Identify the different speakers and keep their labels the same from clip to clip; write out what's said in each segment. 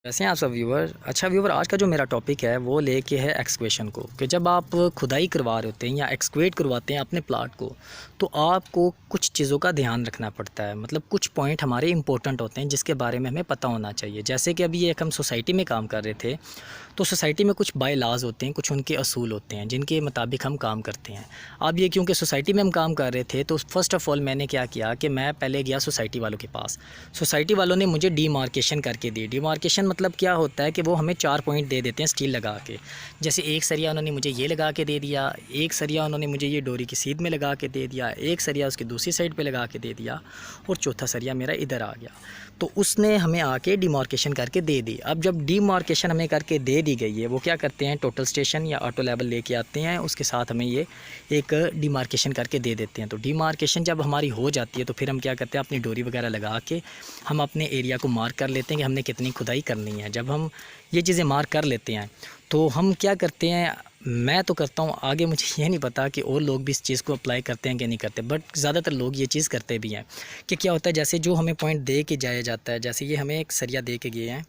Speaker 1: कैसे हैं आप सब व्यूवर। अच्छा व्यूवर, आज का जो मेरा टॉपिक है वो लेके है एक्सक्वेशन को, कि जब आप खुदाई करवा रहे होते हैं या एक्सक्वेट करवाते हैं अपने प्लाट को, तो आपको कुछ चीज़ों का ध्यान रखना पड़ता है। मतलब कुछ पॉइंट हमारे इंपॉर्टेंट होते हैं जिसके बारे में हमें पता होना चाहिए। जैसे कि अभी एक हम सोसाइटी में काम कर रहे थे, तो सोसाइटी में कुछ बाय लॉज होते हैं, कुछ उनके असूल होते हैं जिनके मुताबिक हम काम करते हैं। अब ये क्योंकि सोसाइटी में हम काम कर रहे थे, तो फ़र्स्ट ऑफ़ ऑल मैंने क्या किया कि मैं पहले गया सोसाइटी वालों के पास। सोसाइटी वालों ने मुझे डीमार्केशन करके दी। डीमार्केशन मतलब क्या होता है कि वो हमें 4 पॉइंट दे देते हैं स्टील लगा के। जैसे एक सरिया उन्होंने मुझे ये लगा के दे दिया, एक सरिया उन्होंने मुझे ये डोरी की सीध में लगा के दे दिया, एक सरिया उसकी दूसरी साइड पे लगा के दे दिया, और चौथा सरिया मेरा इधर आ गया। तो उसने हमें आके डीमार्केशन करके दे दी। अब जब डीमार्केशन हमें करके दे दी गई है, वो क्या करते हैं, टोटल स्टेशन या ऑटो लेवल लेके आते हैं, उसके साथ हमें ये एक डीमार्केशन करके दे देते हैं। तो डीमार्केशन जब हमारी हो जाती है तो फिर हम क्या करते हैं, अपनी डोरी वगैरह लगा के हम अपने एरिया को मार्क कर लेते हैं कि हमने कितनी खुदाई करनी है। जब हम ये चीज़ें मार्क कर लेते हैं तो हम क्या करते हैं, मैं तो करता हूँ, आगे मुझे ये नहीं पता कि और लोग भी इस चीज़ को अप्लाई करते हैं कि नहीं करते, बट ज़्यादातर लोग ये चीज़ करते भी हैं। कि क्या होता है, जैसे जो हमें पॉइंट दे के जाया जाता है, जैसे ये हमें एक सरिया दे के गए हैं,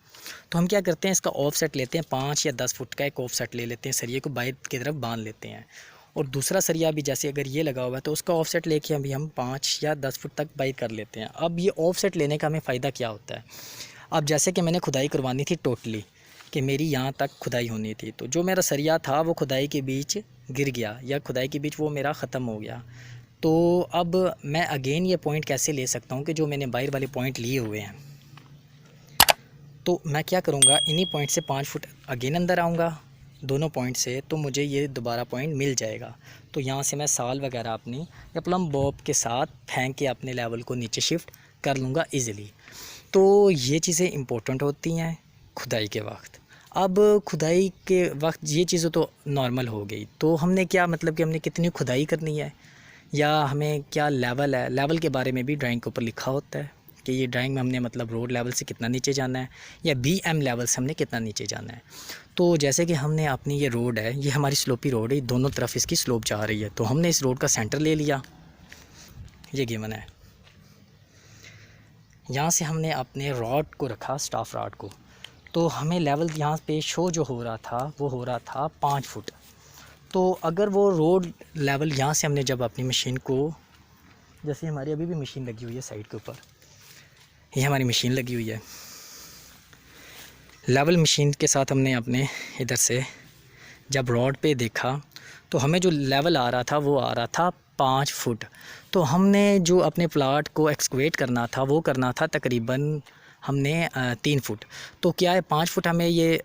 Speaker 1: तो हम क्या करते हैं, इसका ऑफसेट लेते हैं, 5 या 10 फुट का एक ऑफसेट ले लेते हैं, सरिये को बाहर की तरफ बांध लेते हैं। और दूसरा सरिया भी जैसे अगर ये लगा हुआ है तो उसका ऑफसेट लेके अभी हम 5 या 10 फुट तक बाहर कर लेते हैं। अब ये ऑफसेट लेने का हमें फ़ायदा क्या होता है, अब जैसे कि मैंने खुदाई करवानी थी टोटली, कि मेरी यहाँ तक खुदाई होनी थी, तो जो मेरा सरिया था वो खुदाई के बीच गिर गया, या खुदाई के बीच वो मेरा ख़त्म हो गया। तो अब मैं अगेन ये पॉइंट कैसे ले सकता हूँ कि जो मैंने बाहर वाले पॉइंट लिए हुए हैं, तो मैं क्या करूँगा, इन्हीं पॉइंट से 5 फुट अगेन अंदर आऊँगा दोनों पॉइंट से, तो मुझे ये दोबारा पॉइंट मिल जाएगा। तो यहाँ से मैं साल वगैरह अपनी या प्लम बॉब के साथ फेंक के अपने लेवल को नीचे शिफ्ट कर लूँगा ईज़िली। तो ये चीज़ें इम्पोर्टेंट होती हैं खुदाई के वक्त। अब खुदाई के वक्त ये चीज़ें तो नॉर्मल हो गई, तो हमने क्या मतलब कि हमने कितनी खुदाई करनी है, या हमें क्या लेवल है, लेवल के बारे में भी ड्राइंग के ऊपर लिखा होता है कि ये ड्राइंग में हमने मतलब रोड लेवल से कितना नीचे जाना है, या बीएम लेवल से हमने कितना नीचे जाना है। तो जैसे कि हमने अपनी ये रोड है, ये हमारी स्लोपी रोड है, दोनों तरफ इसकी स्लोप जा रही है, तो हमने इस रोड का सेंटर ले लिया, ये गिवन है। यहाँ से हमने अपने रॉड को रखा, स्टाफ रॉड को, तो हमें लेवल यहाँ पे शो जो हो रहा था वो हो रहा था 5 फुट। तो अगर वो रोड लेवल यहाँ से हमने जब अपनी मशीन को, जैसे हमारी अभी भी मशीन लगी हुई है साइड के ऊपर, ये हमारी मशीन लगी हुई है, लेवल मशीन के साथ हमने अपने इधर से जब रॉड पे देखा तो हमें जो लेवल आ रहा था वो आ रहा था 5 फुट। तो हमने जो अपने प्लाट को एक्सक्वेट करना था वो करना था तकरीबन हमने 3 फुट। तो क्या है, 5 फुट हमें ये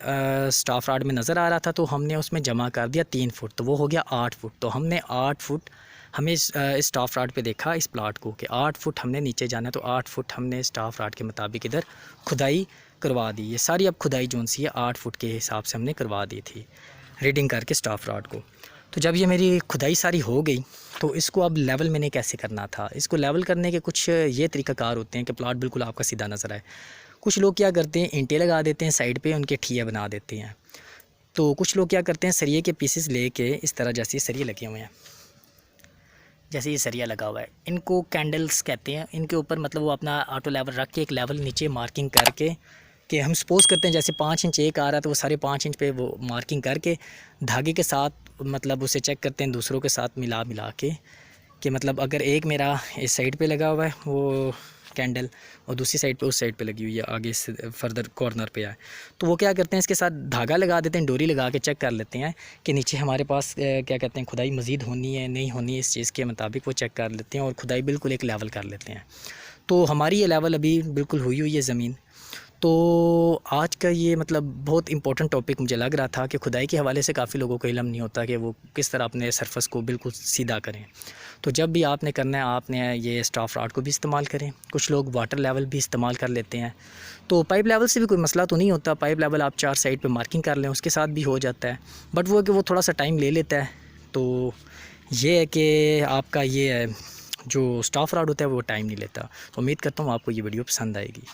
Speaker 1: स्टाफ रॉड में नज़र आ रहा था, तो हमने उसमें जमा कर दिया 3 फुट, तो वो हो गया 8 फुट। तो हमने 8 फुट हमें इस स्टाफ रॉड पे देखा इस प्लाट को कि 8 फुट हमने नीचे जाना है, तो 8 फुट हमने स्टाफ रॉड के मुताबिक इधर खुदाई करवा दी। ये सारी अब खुदाई जोन सी है 8 फुट के हिसाब से हमने करवा दी थी रीडिंग करके स्टाफ रॉड को। तो जब ये मेरी खुदाई सारी हो गई, तो इसको अब लेवल मैंने कैसे करना था। इसको लेवल करने के कुछ ये तरीक़ाकार होते हैं कि प्लाट बिल्कुल आपका सीधा नज़र आए। कुछ लोग क्या करते हैं, ईंटें लगा देते हैं साइड पे, उनके ठिया बना देते हैं। तो कुछ लोग क्या करते हैं, सरिये के पीसेस लेके इस तरह, जैसे सरिये लगे हुए हैं, जैसे ये सरिया लगा हुआ है, इनको कैंडल्स कहते हैं। इनके ऊपर मतलब वो अपना ऑटो लेवल रख के एक लेवल नीचे मार्किंग करके, कि हम सपोज़ करते हैं जैसे 5 इंच एक आ रहा है, तो वो सारे 5 इंच पे वो मार्किंग करके धागे के साथ मतलब उसे चेक करते हैं दूसरों के साथ मिला मिला के, कि मतलब अगर एक मेरा इस साइड पे लगा हुआ है वो कैंडल, और दूसरी साइड पे उस साइड पे लगी हुई है, आगे से फर्दर कॉर्नर पे है, तो वो क्या करते हैं, इसके साथ धागा लगा देते हैं, डोरी लगा के चेक कर लेते हैं कि नीचे हमारे पास क्या कहते हैं, खुदाई मज़ीद होनी है नहीं होनी है, इस चीज़ के मुताबिक वो चेक कर लेते हैं और खुदाई बिल्कुल एक लेवल कर लेते हैं। तो हमारी ये लेवल अभी बिल्कुल हुई हुई है ज़मीन। तो आज का ये मतलब बहुत इंपॉर्टेंट टॉपिक मुझे लग रहा था कि खुदाई के हवाले से काफ़ी लोगों को इल्म नहीं होता कि वो किस तरह अपने सरफेस को बिल्कुल सीधा करें। तो जब भी आपने करना है, आपने ये स्टाफ रॉड को भी इस्तेमाल करें। कुछ लोग वाटर लेवल भी इस्तेमाल कर लेते हैं, तो पाइप लेवल से भी कोई मसला तो नहीं होता। पाइप लेवल आप 4 साइड पे मार्किंग कर लें, उसके साथ भी हो जाता है, बट वो कि वो थोड़ा सा टाइम ले लेता है। तो ये है कि आपका ये जो स्टाफ रॉड होता है वो टाइम नहीं लेता। तो उम्मीद करता हूँ आपको ये वीडियो पसंद आएगी।